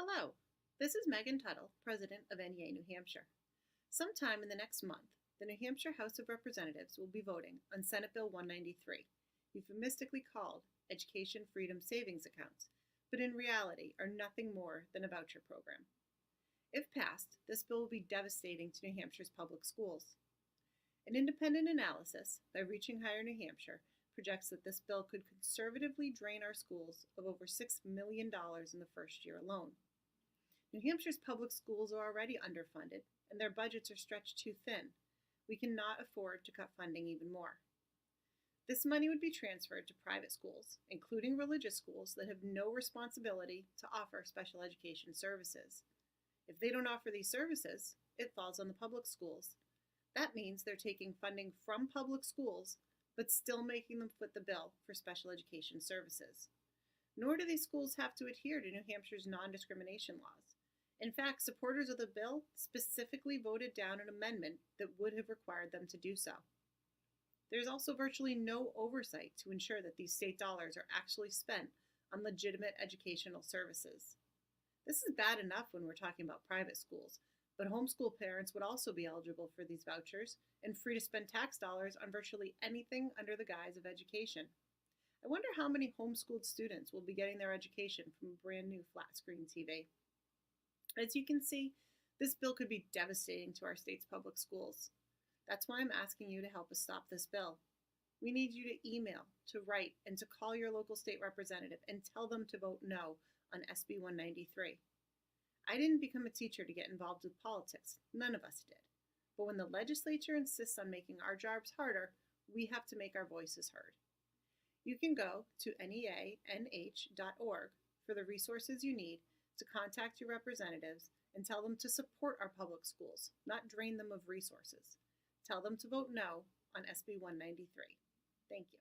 Hello, this is Megan Tuttle, President of NEA New Hampshire. Sometime in the next month, the New Hampshire House of Representatives will be voting on Senate Bill 193, euphemistically called Education Freedom Savings Accounts, but in reality are nothing more than a voucher program. If passed, this bill will be devastating to New Hampshire's public schools. An independent analysis by Reaching Higher New Hampshire projects that this bill could conservatively drain our schools of over $6 million in the first year alone. New Hampshire's public schools are already underfunded, and their budgets are stretched too thin. We cannot afford to cut funding even more. This money would be transferred to private schools, including religious schools that have no responsibility to offer special education services. If they don't offer these services, it falls on the public schools. That means they're taking funding from public schools, but still making them foot the bill for special education services. Nor do these schools have to adhere to New Hampshire's non-discrimination laws. In fact, supporters of the bill specifically voted down an amendment that would have required them to do so. There's also virtually no oversight to ensure that these state dollars are actually spent on legitimate educational services. This is bad enough when we're talking about private schools, but homeschool parents would also be eligible for these vouchers and free to spend tax dollars on virtually anything under the guise of education. I wonder how many homeschooled students will be getting their education from a brand new flat screen TV. As you can see, this bill could be devastating to our state's public schools. That's why I'm asking you to help us stop this bill. We need you to email, to write, and to call your local state representative and tell them to vote no on SB 193. I didn't become a teacher to get involved with politics. None of us did. But when the legislature insists on making our jobs harder, we have to make our voices heard. You can go to neanh.org for the resources you need to contact your representatives and tell them to support our public schools, not drain them of resources. Tell them to vote no on SB 193. Thank you.